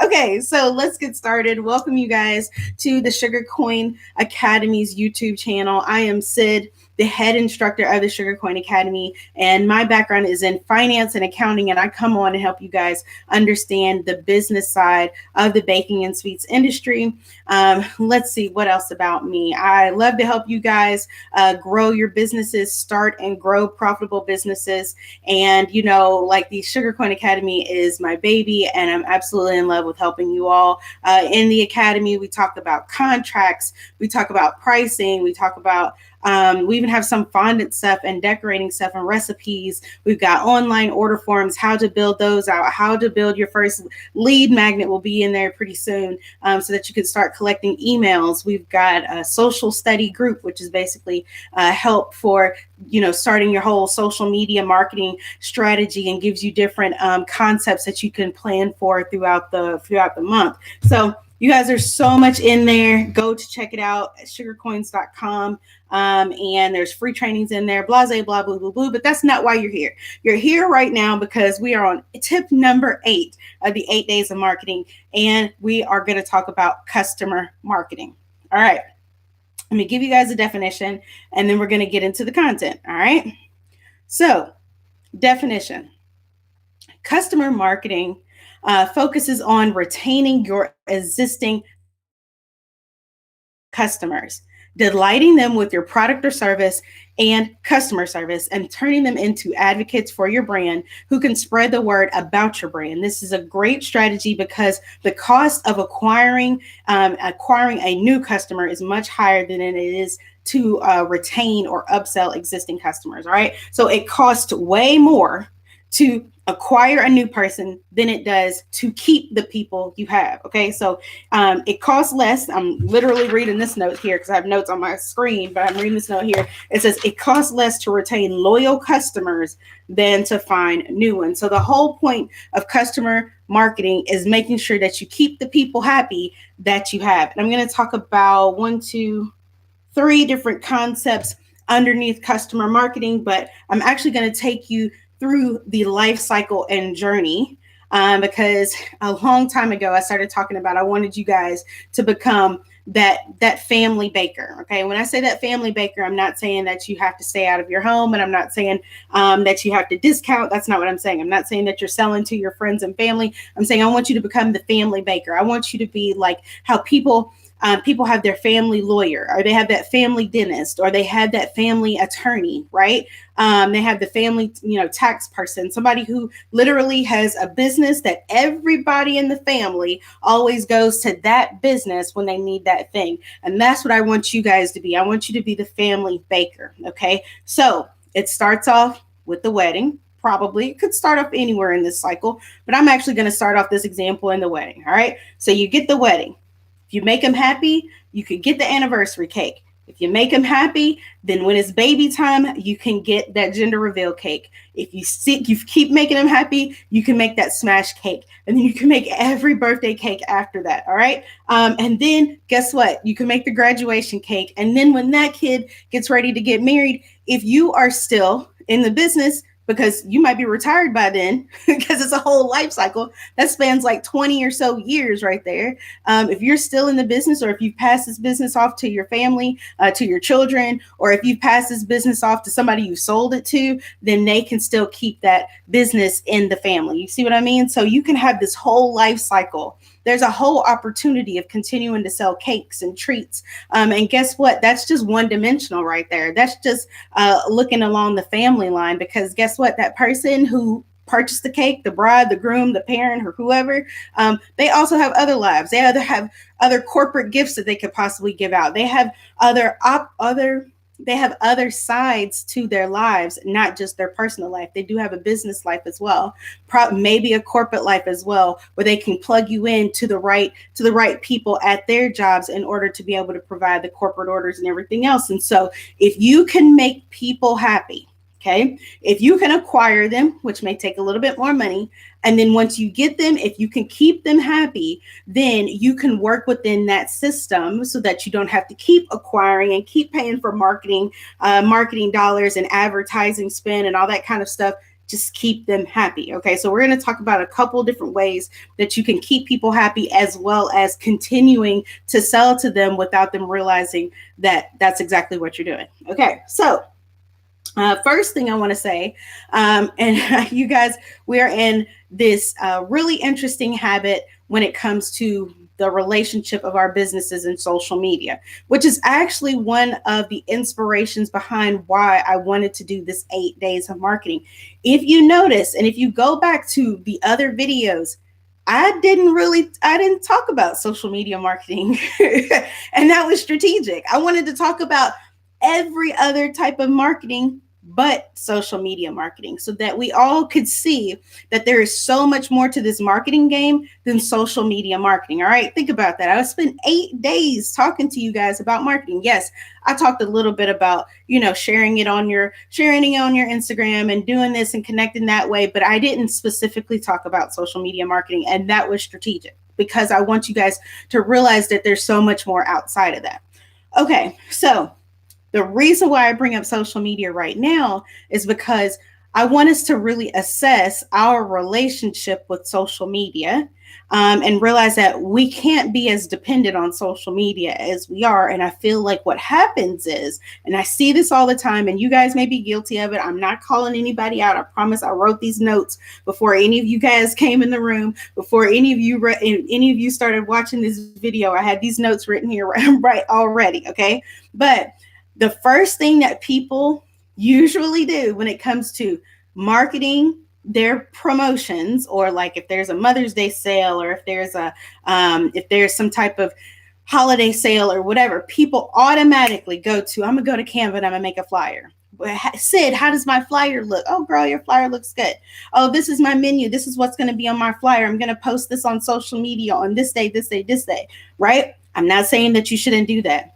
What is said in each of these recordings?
Okay, so let's get started. Welcome you guys to the Sugarcoin Academy's YouTube channel. I am Sid, the head instructor of the Sugarcoin Academy, and my background is in finance and accounting, and I come on and help you guys understand the business side of the baking and sweets industry. Let's see what else about me. I love to help you guys grow your businesses, start and grow profitable businesses. And, you know, like the Sugarcoin Academy is my baby, and I'm absolutely in love with helping you all. In the Academy, we talk about contracts, we talk about pricing, we talk about we even have some fondant stuff and decorating stuff and recipes. We've got online order forms, how to build those out, how to build your first lead magnet will be in there pretty soon, so that you can start collecting emails. We've got a social study group, which is basically help for, you know, starting your whole social media marketing strategy, and gives you different concepts that you can plan for throughout the month. So you guys are so much in there. Go to check it out at sugarcoins.com. And there's free trainings in there, blah, blah, blah, blah, blah. But that's not why you're here. You're here right now because we are on tip number 8 of the 8 days of marketing. And we are going to talk about customer marketing. All right. Let me give you guys a definition, and then we're going to get into the content. All right. So, definition. Customer marketing focuses on retaining your existing customers, delighting them with your product or service and customer service, and turning them into advocates for your brand who can spread the word about your brand. This is a great strategy because the cost of acquiring a new customer is much higher than it is to retain or upsell existing customers. All right. So it costs way more to acquire a new person than it does to keep the people you have. Okay, so it costs less. I'm literally reading this note here because I have notes on my screen, but I'm reading this note here. It says it costs less to retain loyal customers than to find new ones. So the whole point of customer marketing is making sure that you keep the people happy that you have. And I'm going to talk about 1, 2, 3 different concepts underneath customer marketing, but I'm actually going to take you through the life cycle and journey, because a long time ago I started talking about I wanted you guys to become that family baker. Okay, when I say that family baker, I'm not saying that you have to stay out of your home, and I'm not saying that you have to discount. That's not what I'm saying. I'm not saying that you're selling to your friends and family. I'm saying I want you to become the family baker. I want you to be like how people have their family lawyer, or they have that family dentist, or they have that family attorney, right? They have the family, tax person, somebody who literally has a business that everybody in the family always goes to that business when they need that thing. And that's what I want you guys to be. I want you to be the family baker. Okay. So it starts off with the wedding. Probably it could start off anywhere in this cycle, but I'm actually going to start off this example in the wedding. All right. So you get the wedding. If you make them happy, you can get the anniversary cake. If you make them happy, then when it's baby time, you can get that gender reveal cake. If you keep making them happy, you can make that smash cake. And then you can make every birthday cake after that. All right. And then guess what? You can make the graduation cake. And then when that kid gets ready to get married, if you are still in the business, because you might be retired by then, because it's a whole life cycle that spans like 20 or so years right there. If you're still in the business, or if you've passed this business off to your family, to your children, or if you've passed this business off to somebody you sold it to, then they can still keep that business in the family. You see what I mean? So you can have this whole life cycle. There's a whole opportunity of continuing to sell cakes and treats. And guess what? That's just one dimensional right there. That's just looking along the family line, because guess what? That person who purchased the cake, the bride, the groom, the parent, or whoever, they also have other lives. They either have other corporate gifts that they could possibly give out. They have other sides to their lives, not just their personal life. They do have a business life as well, maybe a corporate life as well, where they can plug you in to the right people at their jobs in order to be able to provide the corporate orders and everything else. And so if you can make people happy, okay, if you can acquire them, which may take a little bit more money, and then once you get them, if you can keep them happy, then you can work within that system so that you don't have to keep acquiring and keep paying for marketing dollars and advertising spend and all that kind of stuff. just keep them happy. Okay, so we're going to talk about a couple different ways that you can keep people happy, as well as continuing to sell to them without them realizing that that's exactly what you're doing. Okay, so first thing I want to say, and you guys, we're in this really interesting habit when it comes to the relationship of our businesses and social media, which is actually one of the inspirations behind why I wanted to do this 8 days of marketing. If you notice, and if you go back to the other videos, I didn't talk about social media marketing. And that was strategic. I wanted to talk about every other type of marketing but social media marketing, so that we all could see that there is so much more to this marketing game than social media marketing. All right, think about that. I spent 8 days talking to you guys about marketing. Yes, I talked a little bit about, sharing it on your Instagram and doing this and connecting that way, but I didn't specifically talk about social media marketing, and that was strategic because I want you guys to realize that there's so much more outside of that. Okay, so the reason why I bring up social media right now is because I want us to really assess our relationship with social media, and realize that we can't be as dependent on social media as we are. And I feel like what happens is, and I see this all the time, and you guys may be guilty of it. I'm not calling anybody out. I promise I wrote these notes before any of you guys came in the room, before any of you started watching this video. I had these notes written here right already. Okay. But the first thing that people usually do when it comes to marketing their promotions, or like if there's a Mother's Day sale, or if there's some type of holiday sale or whatever, people automatically go to, I'm gonna go to Canva and I'm gonna make a flyer. Sid, how does my flyer look? Oh, girl, your flyer looks good. Oh, this is my menu. This is what's going to be on my flyer. I'm going to post this on social media on this day, right? I'm not saying that you shouldn't do that,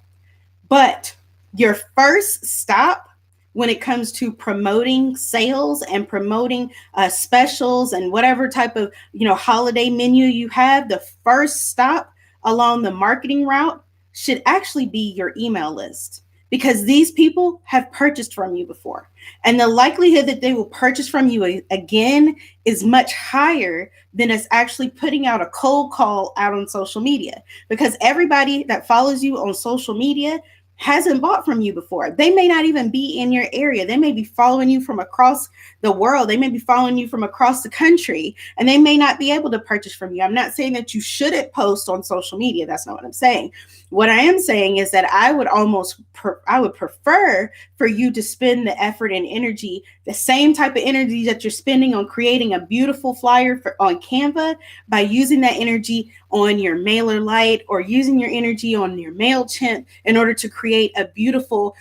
but your first stop when it comes to promoting sales and promoting specials and whatever type of holiday menu you have, the first stop along the marketing route should actually be your email list, because these people have purchased from you before, and the likelihood that they will purchase from you again is much higher than us actually putting out a cold call out on social media, because everybody that follows you on social media hasn't bought from you before. They may not even be in your area. They may be following you from across the world. They may be following you from across the country, and they may not be able to purchase from you. I'm not saying that you shouldn't post on social media. That's not what I'm saying. What I am saying is that I would prefer for you to spend the effort and energy, the same type of energy that you're spending on creating a beautiful flyer on Canva, by using that energy on your MailerLite, or using your energy on your MailChimp in order to create a beautiful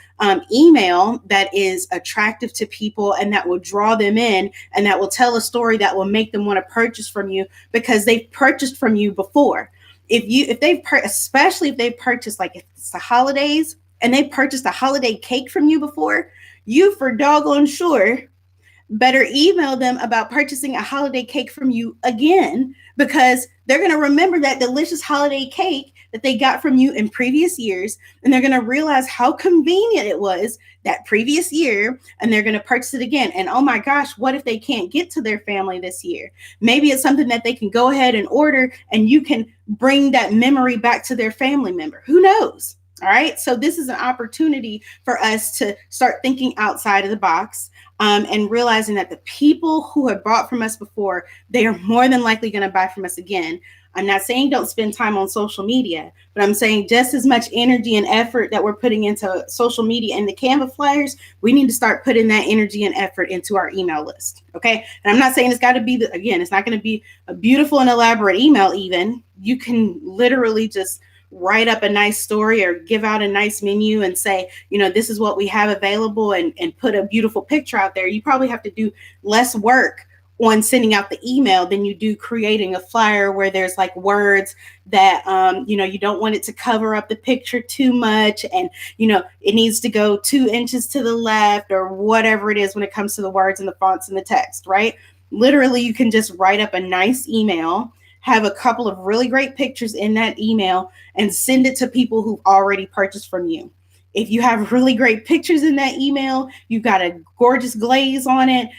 email that is attractive to people and that will draw them in, and that will tell a story that will make them want to purchase from you because they've purchased from you before. Especially if they've purchased, like if it's the holidays and they purchased a holiday cake from you before, you for doggone sure better email them about purchasing a holiday cake from you again, because they're going to remember that delicious holiday cake that they got from you in previous years, and they're going to realize how convenient it was that previous year, and they're going to purchase it again. And oh my gosh, what if they can't get to their family this year? Maybe it's something that they can go ahead and order, and you can bring that memory back to their family member. Who knows? All right. So this is an opportunity for us to start thinking outside of the box, and realizing that the people who have bought from us before, they are more than likely going to buy from us again. I'm not saying don't spend time on social media, but I'm saying just as much energy and effort that we're putting into social media and the Canva flyers, we need to start putting that energy and effort into our email list. Okay. And I'm not saying it's got to be, it's not going to be a beautiful and elaborate email even. You can literally just write up a nice story or give out a nice menu and say, this is what we have available, and put a beautiful picture out there. You probably have to do less work on sending out the email than you do creating a flyer where there's like words that, you don't want it to cover up the picture too much. And, it needs to go 2 inches to the left or whatever it is when it comes to the words and the fonts and the text, right? Literally, you can just write up a nice email, have a couple of really great pictures in that email, and send it to people who've already purchased from you. if you have really great pictures in that email, you've got a gorgeous glaze on it,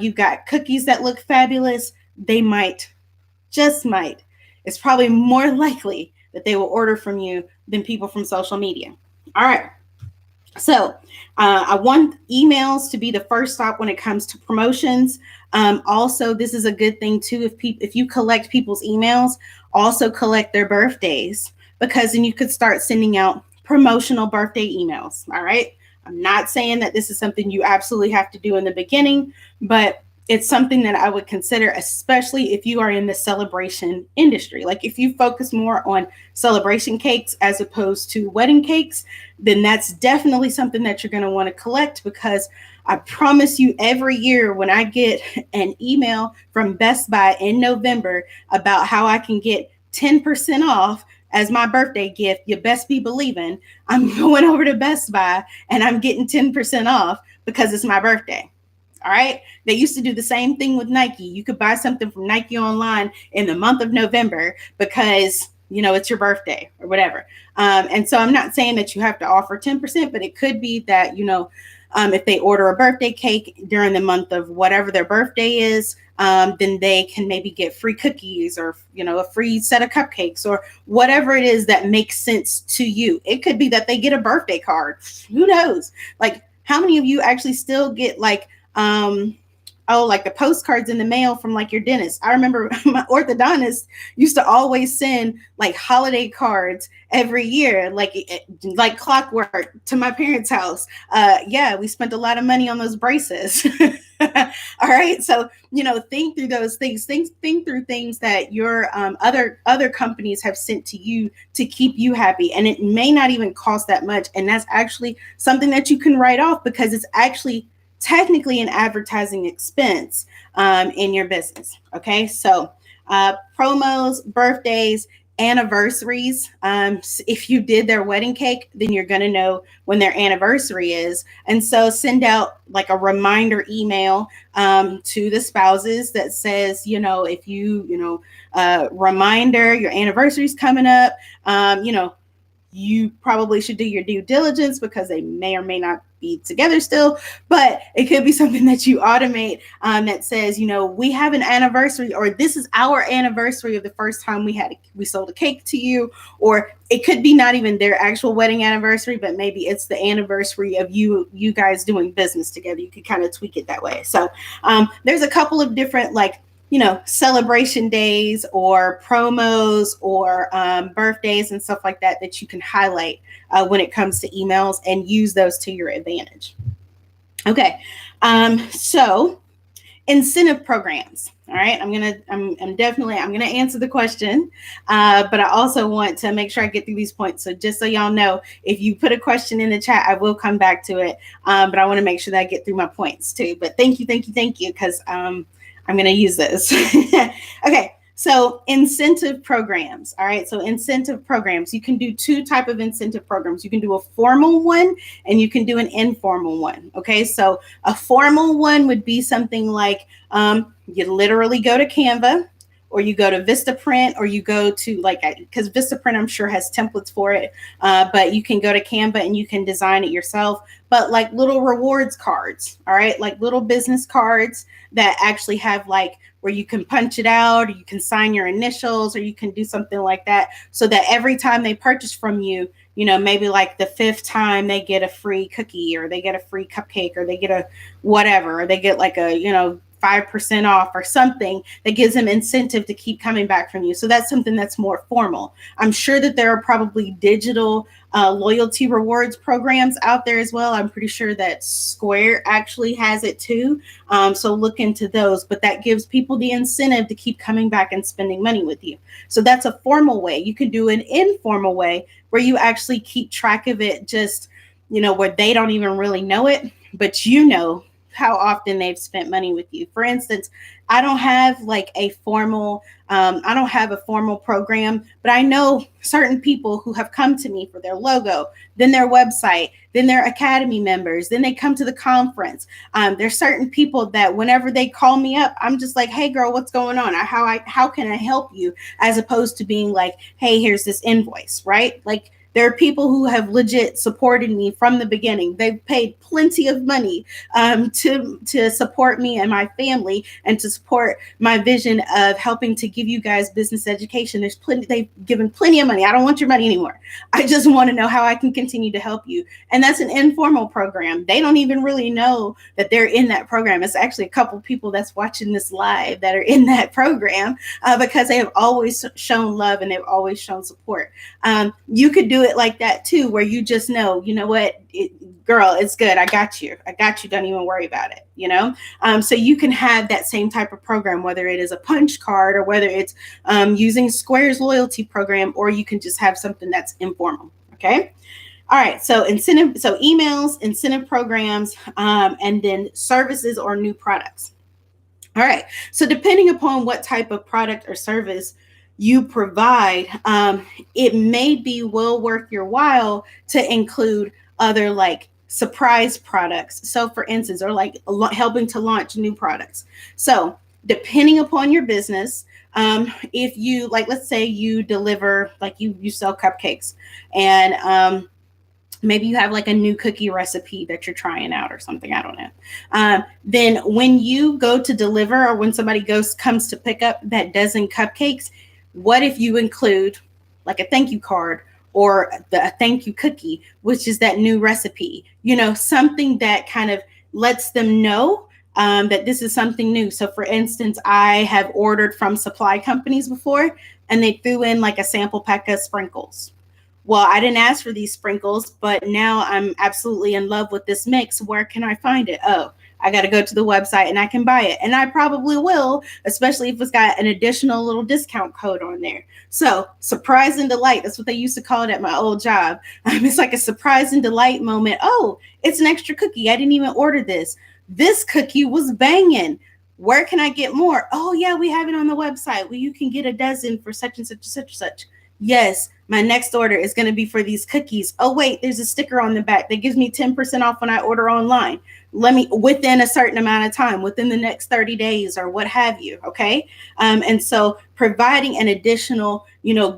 you've got cookies that look fabulous, they might, just might, it's probably more likely that they will order from you than people from social media. All right. So I want emails to be the first stop when it comes to promotions. Also, this is a good thing too. If you collect people's emails, also collect their birthdays, because then you could start sending out promotional birthday emails. All right. I'm not saying that this is something you absolutely have to do in the beginning, but it's something that I would consider, especially if you are in the celebration industry. Like if you focus more on celebration cakes as opposed to wedding cakes, then that's definitely something that you're going to want to collect, because I promise you, every year when I get an email from Best Buy in November about how I can get 10% off as my birthday gift, you best be believing I'm going over to Best Buy and I'm getting 10% off because it's my birthday. All right. They used to do the same thing with Nike. You could buy something from Nike online in the month of November because, it's your birthday or whatever. And so I'm not saying that you have to offer 10%, but it could be that, if they order a birthday cake during the month of whatever their birthday is, then they can maybe get free cookies or, a free set of cupcakes or whatever it is that makes sense to you. It could be that they get a birthday card. Who knows? Like, how many of you actually still get like the postcards in the mail from like your dentist? I remember my orthodontist used to always send like holiday cards every year, like clockwork, to my parents' house. Yeah, we spent a lot of money on those braces. All right. So, think through those things, think through things that your other companies have sent to you to keep you happy. And it may not even cost that much. And that's actually something that you can write off, because it's actually technically an advertising expense in your business. Okay. So promos, birthdays, anniversaries. If you did their wedding cake, then you're going to know when their anniversary is. And so send out like a reminder email to the spouses that says, if reminder, your anniversary's coming up, you probably should do your due diligence, because they may or may not be together still, but it could be something that you automate that says, we have an anniversary, or this is our anniversary of the first time we sold a cake to you. Or it could be not even their actual wedding anniversary, but maybe it's the anniversary of you guys doing business together. You could kind of tweak it that way. So there's a couple of different celebration days or promos or birthdays and stuff like that you can highlight when it comes to emails, and use those to your advantage. Okay. So incentive programs. All right. I'm going to answer the question. But I also want to make sure I get through these points. So just so y'all know, if you put a question in the chat, I will come back to it. But I want to make sure that I get through my points too. But thank you. Because I'm going to use this. Okay. So incentive programs. All right. So incentive programs, you can do two types of incentive programs. You can do a formal one and you can do an informal one. Okay. So a formal one would be something like you literally go to Canva, or you go to Vistaprint, or you go to because Vistaprint I'm sure has templates for it, but you can go to Canva and you can design it yourself. But like little rewards cards, all right, like little business cards that actually have where you can punch it out, or you can sign your initials, or you can do something like that, so that every time they purchase from you, maybe like the fifth time they get a free cookie, or they get a free cupcake, or they get a whatever, or they get like a 5% off or something that gives them incentive to keep coming back from you. So that's something that's more formal. I'm sure that there are probably digital loyalty rewards programs out there as well. I'm pretty sure that Square actually has it too. So look into those, but that gives people the incentive to keep coming back and spending money with you. So that's a formal way. You could do an informal way where you actually keep track of it, just, where they don't even really know it, but how often they've spent money with you. For instance, I don't have a formal program, but I know certain people who have come to me for their logo, then their website, then their academy members, then they come to the conference. There's certain people that whenever they call me up, I'm just like, hey girl, what's going on? How can I help you? As opposed to being like, hey, here's this invoice, right? Like There are people who have legit supported me from the beginning. They've paid plenty of money to support me and my family and to support my vision of helping to give you guys business education. There's plenty. They've given plenty of money. I don't want your money anymore. I just want to know how I can continue to help you. And that's an informal program. They don't even really know that they're in that program. It's actually a couple people that's watching this live that are in that program because they have always shown love and they've always shown support. You could do it like that too, where you just know, you know what, girl, it's good. I got you. Don't even worry about it. So you can have that same type of program, whether it is a punch card or whether it's using Square's loyalty program, or you can just have something that's informal. Okay. All right. So emails, incentive programs, and then services or new products. All right. So depending upon what type of product or service you provide, it may be well worth your while to include other like surprise products. So for instance, or like helping to launch new products. So depending upon your business, if you like, let's say you deliver, like you sell cupcakes, and maybe you have like a new cookie recipe that you're trying out or something, I don't know. Then when you go to deliver, or when somebody comes to pick up that dozen cupcakes, what if you include like a thank you card or a thank you cookie, which is that new recipe, something that kind of lets them know that this is something new. So for instance, I have ordered from supply companies before, and they threw in like a sample pack of sprinkles. Well, I didn't ask for these sprinkles, but now I'm absolutely in love with this mix. Where can I find it? Oh, I got to go to the website and I can buy it. And I probably will, especially if it's got an additional little discount code on there. So surprise and delight. That's what they used to call it at my old job. It's like a surprise and delight moment. Oh, it's an extra cookie. I didn't even order this. This cookie was banging. Where can I get more? Oh, yeah, we have it on the website. Well, you can get a dozen for such and such and such and such. Yes, my next order is going to be for these cookies. Oh, wait, there's a sticker on the back that gives me 10% off when I order online. Within a certain amount of time, within the next 30 days or what have you. Okay. And so providing an additional,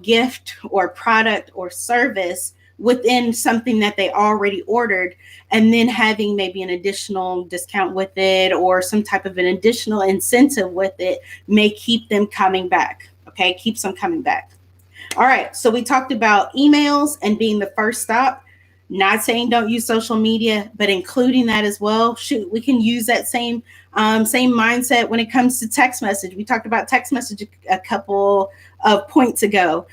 gift or product or service within something that they already ordered, and then having maybe an additional discount with it or some type of an additional incentive with it may keep them coming back. Okay. Keeps them coming back. All right, so we talked about emails and being the first stop. Not saying don't use social media, but including that as well. Shoot, we can use that same mindset when it comes to text message. We talked about text message a couple of points ago.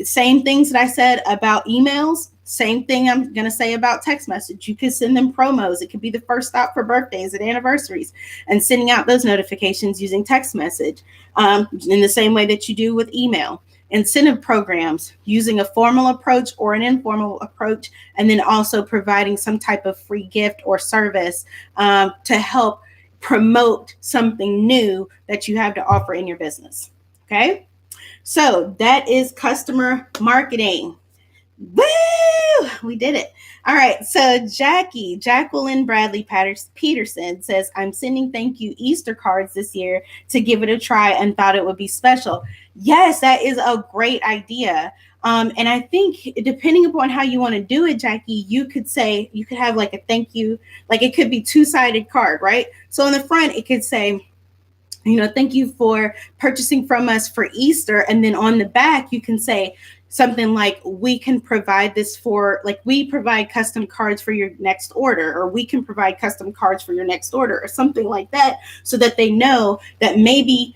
Same things that I said about emails. Same thing I'm going to say about text message. You could send them promos. It could be the first stop for birthdays and anniversaries, and sending out those notifications using text message in the same way that you do with email. Incentive programs, using a formal approach or an informal approach, and then also providing some type of free gift or service to help promote something new that you have to offer in your business. Okay, so that is customer marketing. Woo! We did it. All right. So Jacqueline Bradley Peterson says, I'm sending thank you Easter cards this year to give it a try and thought it would be special. Yes, that is a great idea. And I think depending upon how you want to do it, Jackie, you could have like a thank you, like it could be two-sided card, right? So on the front, it could say, thank you for purchasing from us for Easter. And then on the back, you can say something like, we can provide this for, like, we provide custom cards for your next order, or we can provide custom cards for your next order, or something like that, so that they know that maybe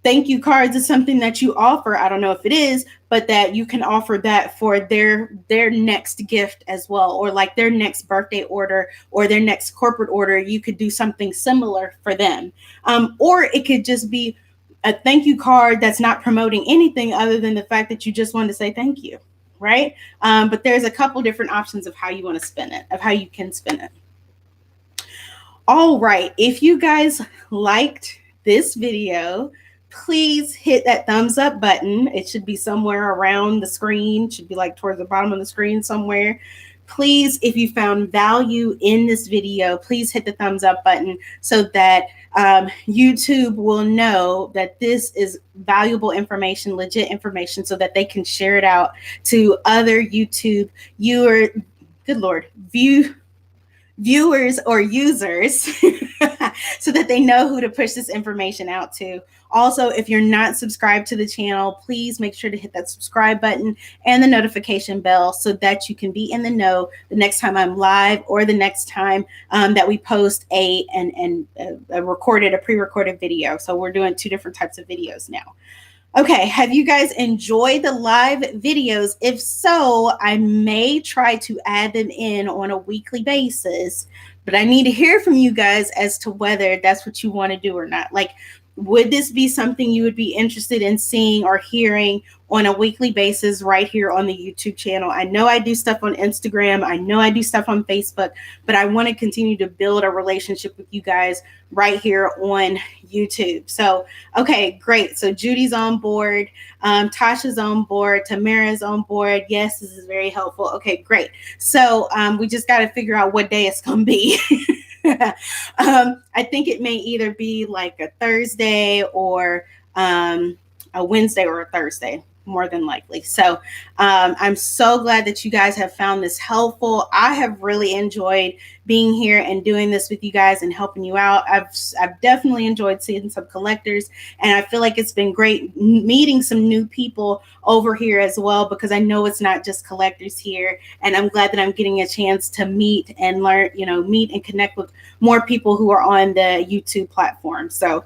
thank you cards is something that you offer. I don't know if it is, but that you can offer that for their next gift as well, or like their next birthday order or their next corporate order. You could do something similar for them. Or it could just be a thank you card that's not promoting anything other than the fact that you just want to say thank you, right? But there's a couple different options of how you want to spin it, of how you can spin it. All right, if you guys liked this video, please hit that thumbs up button. It should be somewhere around the screen. It should be like towards the bottom of the screen somewhere. please, if you found value in this video, please hit the thumbs up button so that YouTube will know that this is valuable information, legit information, so that they can share it out to other YouTube good Lord, viewers or users so that they know who to push this information out to. Also, if you're not subscribed to the channel, please make sure to hit that subscribe button and the notification bell so that you can be in the know the next time I'm live or the next time that we post a pre-recorded video. So we're doing 2 different types of videos now. Okay, have you guys enjoyed the live videos? If so, I may try to add them in on a weekly basis, but I need to hear from you guys as to whether that's what you want to do or not. Like, would this be something you would be interested in seeing or hearing on a weekly basis right here on the YouTube channel? I know I do stuff on Instagram. I know I do stuff on Facebook, but I want to continue to build a relationship with you guys right here on YouTube. So, okay, great. So Judy's on board. Tasha's on board. Tamara's on board. Yes, this is very helpful. Okay, great. So we just got to figure out what day it's going to be. I think it may either be like a Thursday or a Wednesday or a Thursday, more than likely. So I'm so glad that you guys have found this helpful. I have really enjoyed being here and doing this with you guys and helping you out. I've definitely enjoyed seeing some collectors, and I feel like it's been great meeting some new people over here as well, because I know it's not just collectors here, and I'm glad that I'm getting a chance to meet and learn, meet and connect with more people who are on the YouTube platform. So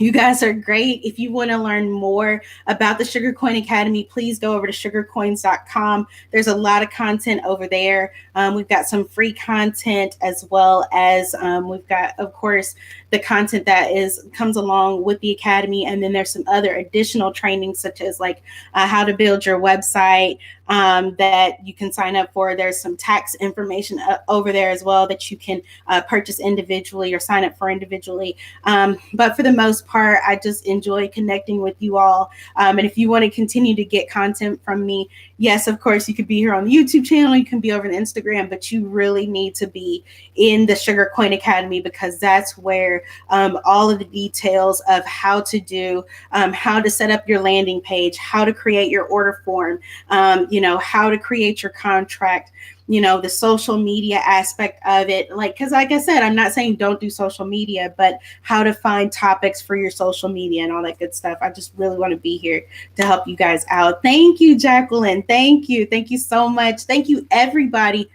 you guys are great. If you want to learn more about the Sugarcoin Academy, please go over to sugarcoins.com. There's a lot of content over there. We've got some free content, as well as we've got, of course, the content that comes along with the Academy. And then there's some other additional trainings, such as like how to build your website that you can sign up for. There's some tax information over there as well that you can purchase individually or sign up for individually. But for the most part, I just enjoy connecting with you all. And if you want to continue to get content from me, yes, of course, you could be here on the YouTube channel, you can be over on Instagram, but you really need to be in the Sugarcoin Academy, because that's where all of the details of how to do, how to set up your landing page, how to create your order form, how to create your contract, the social media aspect of it. Because like I said, I'm not saying don't do social media, but how to find topics for your social media and all that good stuff. I just really want to be here to help you guys out. Thank you, Jacqueline. Thank you. Thank you so much. Thank you, everybody.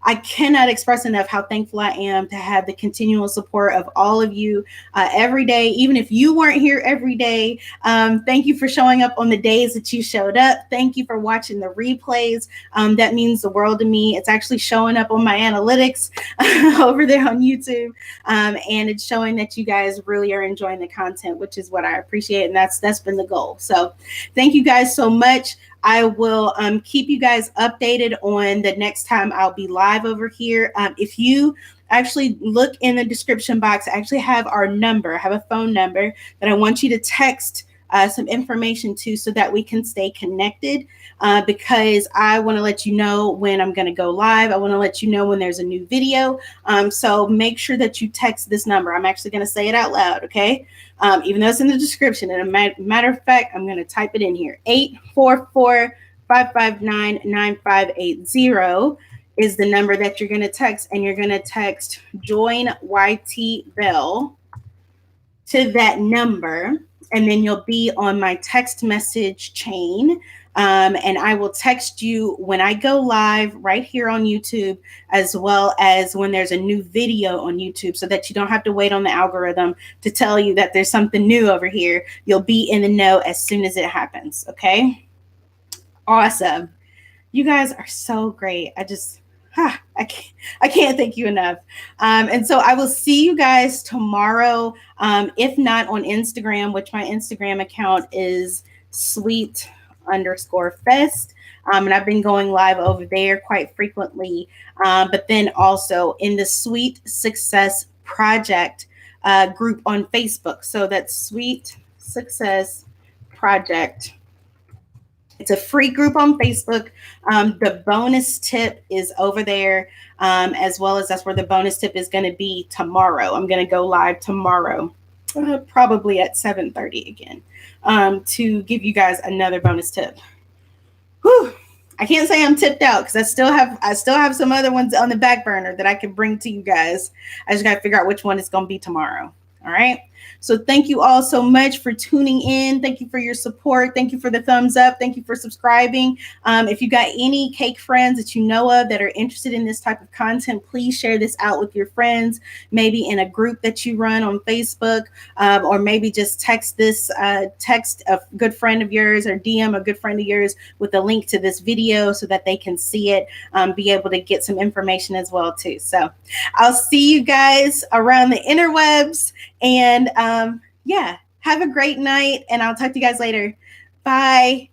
I cannot express enough how thankful I am to have the continual support of all of you every day. Even if you weren't here every day, thank you for showing up on the days that you showed up. Thank you for watching the replays. That means the world to me. It's actually showing up on my analytics over there on YouTube. And it's showing that you guys really are enjoying the content, which is what I appreciate. And that's been the goal. So thank you guys so much. I will keep you guys updated on the next time I'll be live over here. If you actually look in the description box, I actually have our number. I have a phone number that I want you to text some information to, so that we can stay connected, because I want to let you know when I'm going to go live. I want to let you know when there's a new video. So make sure that you text this number. I'm actually going to say it out loud, okay? Even though it's in the description. And a matter of fact, I'm going to type it in here. 844-559-9580 is the number that you're going to text, and you're going to text JOIN YTBELL to that number, and then you'll be on my text message chain. And I will text you when I go live right here on YouTube, as well as when there's a new video on YouTube, so that you don't have to wait on the algorithm to tell you that there's something new over here. You'll be in the know as soon as it happens. Okay. Awesome. You guys are so great. I can't thank you enough. And so I will see you guys tomorrow. If not on Instagram, which my Instagram account is sweet_fest. And I've been going live over there quite frequently. But then also in the Sweet Success Project group on Facebook. So that's Sweet Success Project It's a free group on Facebook. The bonus tip is over there, as well as that's where the bonus tip is going to be tomorrow. I'm going to go live tomorrow, probably at 7:30 again, to give you guys another bonus tip. Whew. I can't say I'm tipped out because I still have some other ones on the back burner that I can bring to you guys. I just got to figure out which one it's going to be tomorrow. All right. So thank you all so much for tuning in. Thank you for your support. Thank you for the thumbs up. Thank you for subscribing. If you got any cake friends that you know of that are interested in this type of content, please share this out with your friends, maybe in a group that you run on Facebook, or maybe just text a good friend of yours or DM a good friend of yours with a link to this video so that they can see it, be able to get some information as well too. So I'll see you guys around the interwebs. And yeah, have a great night, and I'll talk to you guys later. Bye.